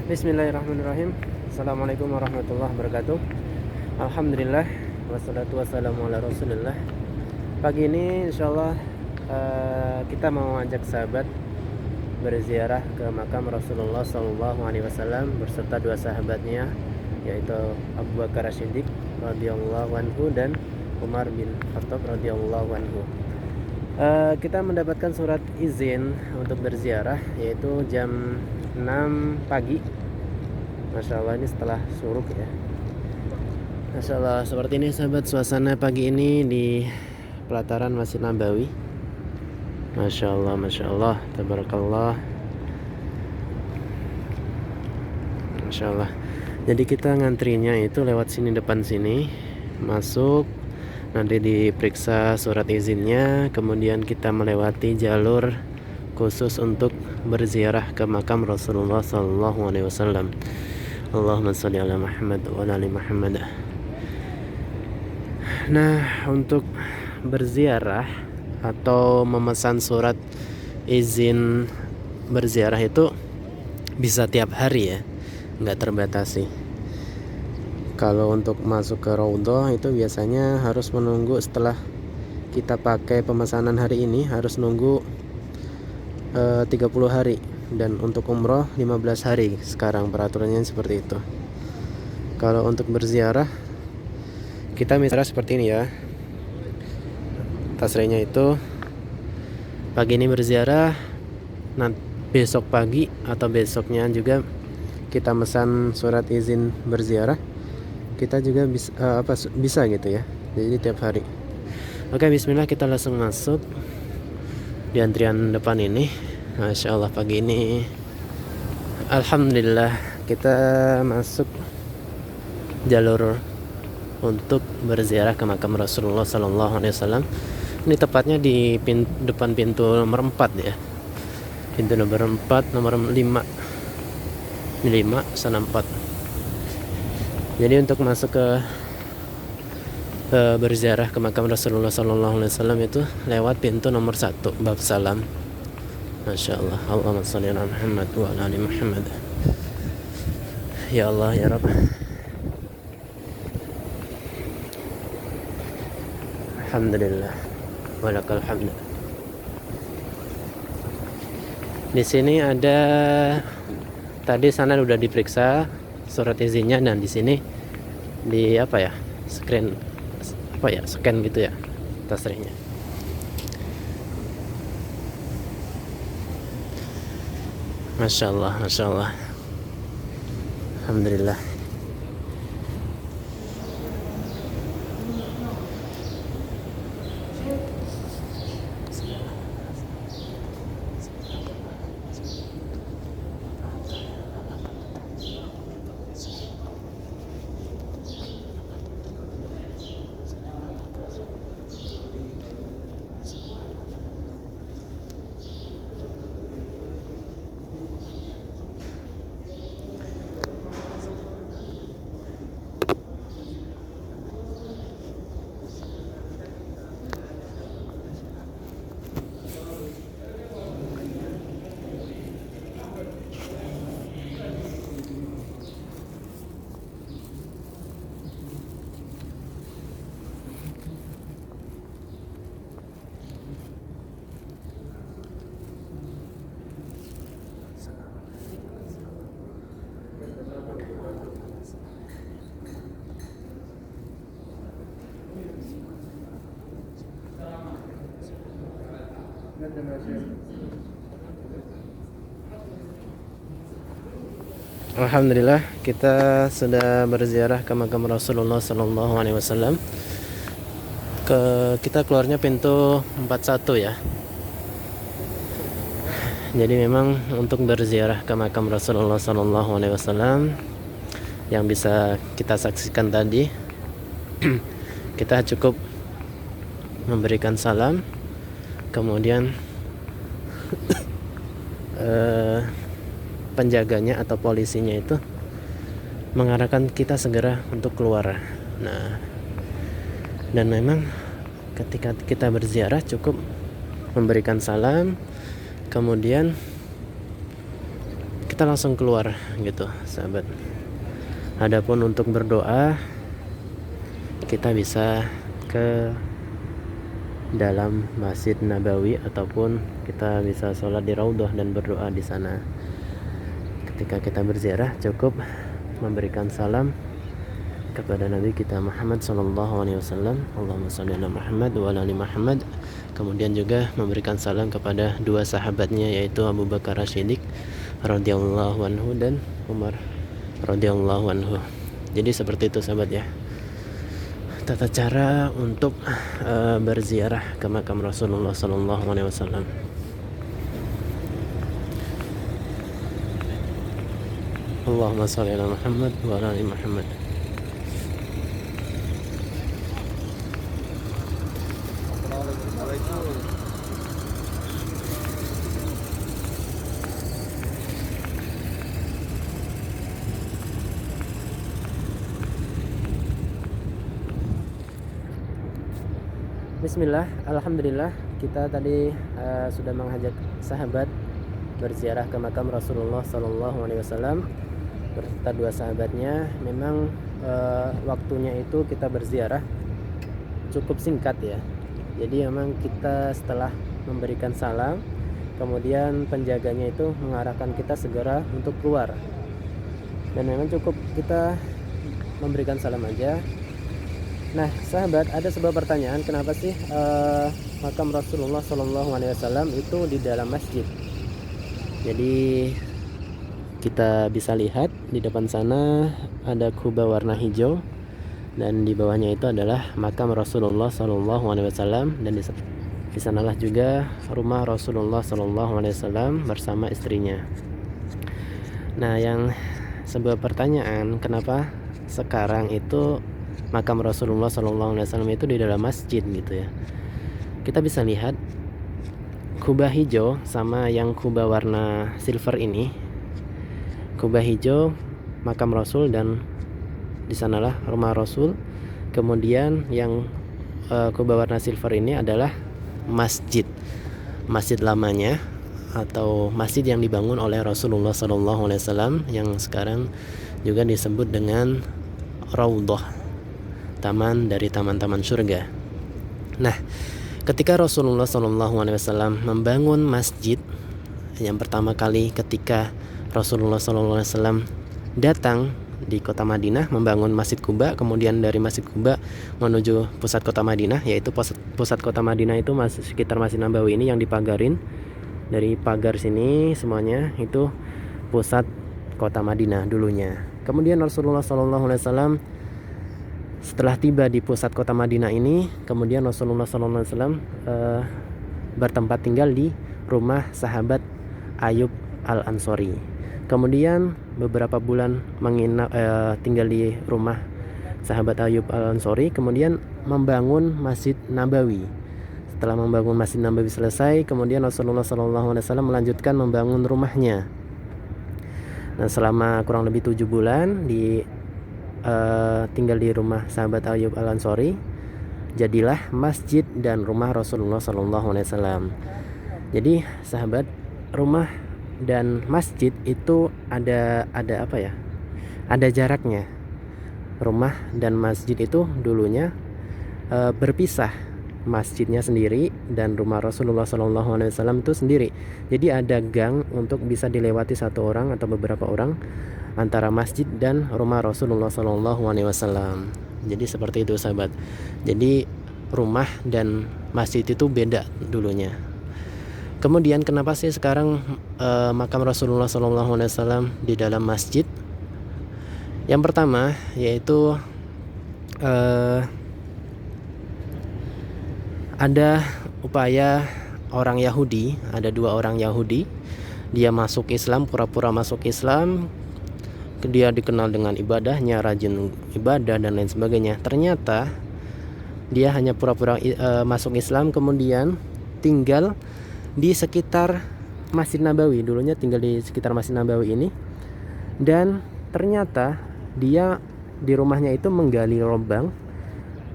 Bismillahirrahmanirrahim. Assalamualaikum warahmatullahi wabarakatuh. Alhamdulillah, wassalatu wassalamu ala rasulillah. Pagi ini insyaallah kita mau ajak sahabat berziarah ke makam Rasulullah Sallallahu Alaihi Wasallam berserta dua sahabatnya, yaitu Abu Bakar As-Siddiq radhiyallahu anhu dan Umar bin Khattab radhiyallahu anhu. Kita mendapatkan surat izin untuk berziarah yaitu jam 6 pagi. Masya Allah, ini setelah syuruk ya. Masya Allah, seperti ini sahabat suasana pagi ini di pelataran Masjid Nabawi. Masya Allah, tabarakallah. Masya Allah. Jadi kita ngantrinya itu lewat sini, depan sini, masuk, nanti diperiksa surat izinnya, kemudian kita melewati jalur khusus untuk berziarah ke makam Rasulullah Sallallahu Alaihi Wasallam. Allahumma sholli ala Muhammad wa ala ali Muhammad. Nah, untuk berziarah atau memesan surat izin berziarah itu bisa tiap hari ya, nggak terbatasi. Kalau untuk masuk ke Raudhah itu biasanya harus menunggu, setelah kita pakai pemesanan hari ini harus nunggu 30 hari, dan untuk umroh 15 hari sekarang peraturannya seperti itu. Kalau untuk berziarah kita misalnya seperti ini ya, tasrehnya itu pagi ini berziarah, nanti besok pagi atau besoknya juga kita mesan surat izin berziarah, kita juga bisa gitu ya, jadi tiap hari. Oke, bismillah, kita langsung masuk di antrian depan ini. Masya Allah, pagi ini alhamdulillah kita masuk jalur untuk berziarah ke makam Rasulullah Sallallahu Alaihi Wasallam. Ini tepatnya di depan pintu nomor 4 ya, pintu nomor 4, nomor 5, 5 sana 4. Jadi untuk masuk ke berziarah ke makam Rasulullah Sallallahu Alaihi Wasallam itu lewat pintu nomor 1, bab salam. Masya Allah. Allahumma sholli ala Muhammad wa ala ali Muhammad. Ya Allah ya Rabb. Alhamdulillah, walakal hamd. Di sini ada, tadi sana udah diperiksa surat izinnya, dan di sini di scan gitu ya tasrihnya. Masya Allah, Masya Allah. Alhamdulillah. Alhamdulillah, kita sudah berziarah ke makam Rasulullah Sallallahu Alaihi Wasallam. Kita keluarnya pintu 41 ya. Jadi memang untuk berziarah ke makam Rasulullah Sallallahu Alaihi Wasallam yang bisa kita saksikan tadi, kita cukup memberikan salam, kemudian penjaganya atau polisinya itu mengarahkan kita segera untuk keluar. Nah, dan memang ketika kita berziarah cukup memberikan salam, kemudian kita langsung keluar gitu sahabat. Adapun untuk berdoa, kita bisa ke dalam Masjid Nabawi ataupun kita bisa sholat di Raudhah dan berdoa di sana. Ketika kita berziarah cukup memberikan salam kepada Nabi kita Muhammad sallallahu alaihi wasallam, Allahumma shalli ala Muhammad wa ala ali Muhammad. Kemudian juga memberikan salam kepada dua sahabatnya, yaitu Abu Bakar As-Siddiq radhiyallahu anhu dan Umar radhiyallahu anhu. Jadi seperti itu sahabat ya, tata cara untuk berziarah ke makam Rasulullah sallallahu alaihi wasallam. Allahumma shalli ala Muhammad wa ala ali Muhammad. Bismillah, alhamdulillah, kita tadi sudah mengajak sahabat berziarah ke makam Rasulullah sallallahu alaihi wasallam berserta dua sahabatnya. Memang waktunya itu kita berziarah cukup singkat ya. Jadi memang kita setelah memberikan salam, kemudian penjaganya itu mengarahkan kita segera untuk keluar. Dan memang cukup kita memberikan salam aja. Nah, sahabat, ada sebuah pertanyaan, kenapa sih makam Rasulullah Shallallahu Alaihi Wasallam itu di dalam masjid? Jadi kita bisa lihat di depan sana ada kubah warna hijau dan di bawahnya itu adalah makam Rasulullah Shallallahu Alaihi Wasallam, dan di sanalah juga rumah Rasulullah Shallallahu Alaihi Wasallam bersama istrinya. Nah, yang sebuah pertanyaan, kenapa sekarang itu makam Rasulullah Sallallahu Alaihi Wasallam itu di dalam masjid gitu ya? Kita bisa lihat kubah hijau sama yang kubah warna silver ini. Kubah hijau makam Rasul dan di sanalah rumah Rasul. Kemudian yang kubah warna silver ini adalah masjid lamanya atau masjid yang dibangun oleh Rasulullah Sallallahu Alaihi Wasallam yang sekarang juga disebut dengan Raudhah, taman dari taman-taman surga. Nah, ketika Rasulullah SAW membangun masjid, yang pertama kali ketika Rasulullah SAW datang di kota Madinah membangun Masjid Quba, kemudian dari Masjid Quba menuju pusat kota Madinah, yaitu pusat kota Madinah itu sekitar Masjid Nabawi ini yang dipagarin. Dari pagar sini semuanya itu pusat kota Madinah dulunya. Kemudian Rasulullah SAW setelah tiba di pusat kota Madinah ini, kemudian Rasulullah SAW bertempat tinggal di rumah sahabat Ayub Al-Ansori. Kemudian beberapa bulan tinggal di rumah sahabat Ayub Al-Ansori, kemudian membangun Masjid Nabawi. Setelah membangun Masjid Nabawi selesai, kemudian Rasulullah SAW melanjutkan membangun rumahnya. Nah, selama kurang lebih 7 bulan tinggal di rumah sahabat Ayub Al-Ansori, jadilah masjid dan rumah Rasulullah SAW. Jadi sahabat, rumah dan masjid itu ada apa ya? Ada jaraknya. Rumah dan masjid itu dulunya berpisah. Masjidnya sendiri dan rumah Rasulullah SAW itu sendiri. Jadi ada gang untuk bisa dilewati satu orang atau beberapa orang antara masjid dan rumah Rasulullah SAW. Jadi seperti itu sahabat. Jadi rumah dan masjid itu beda dulunya. Kemudian kenapa sih sekarang makam Rasulullah SAW di dalam masjid? Yang pertama yaitu ada upaya orang Yahudi, ada 2 orang Yahudi, dia masuk Islam, pura-pura masuk Islam. Dia dikenal dengan ibadahnya, rajin ibadah dan lain sebagainya. Ternyata dia hanya pura-pura masuk Islam, kemudian tinggal di sekitar Masjid Nabawi. Dulunya tinggal di sekitar Masjid Nabawi ini, dan ternyata dia di rumahnya itu menggali lubang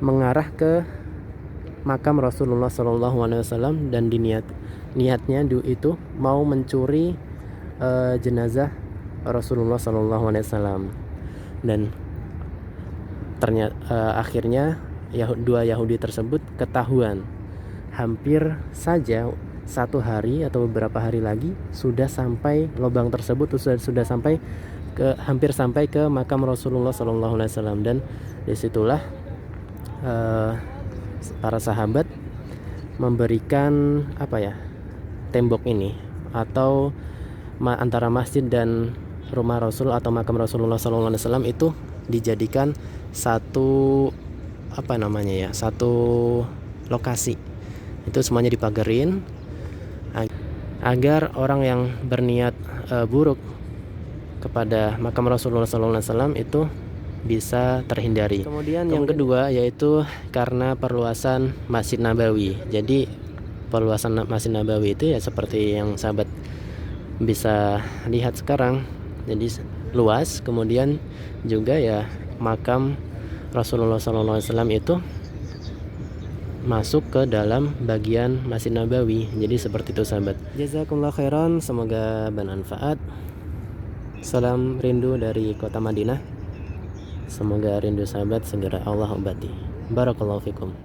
mengarah ke makam Rasulullah SAW, dan niatnya itu mau mencuri jenazah Rasulullah SAW. Dan ternyata akhirnya dua Yahudi tersebut ketahuan. Hampir saja 1 hari atau beberapa hari lagi sudah sampai lubang tersebut, sudah sampai hampir sampai ke makam Rasulullah SAW. Dan disitulah para sahabat memberikan tembok ini, atau antara masjid dan rumah Rasul atau makam Rasulullah SAW itu dijadikan satu satu lokasi. Itu semuanya dipagerin agar orang yang berniat buruk kepada makam Rasulullah SAW itu bisa terhindari. Kemudian yang kedua yaitu karena perluasan Masjid Nabawi. Jadi perluasan Masjid Nabawi itu ya seperti yang sahabat bisa lihat sekarang, jadi luas. Kemudian juga ya makam Rasulullah SAW itu masuk ke dalam bagian Masjid Nabawi. Jadi seperti itu sahabat. Jazakumullah khairan, semoga bermanfaat. Salam rindu dari kota Madinah. Semoga rindu sahabat segera Allah obati. Barakallahu fikum.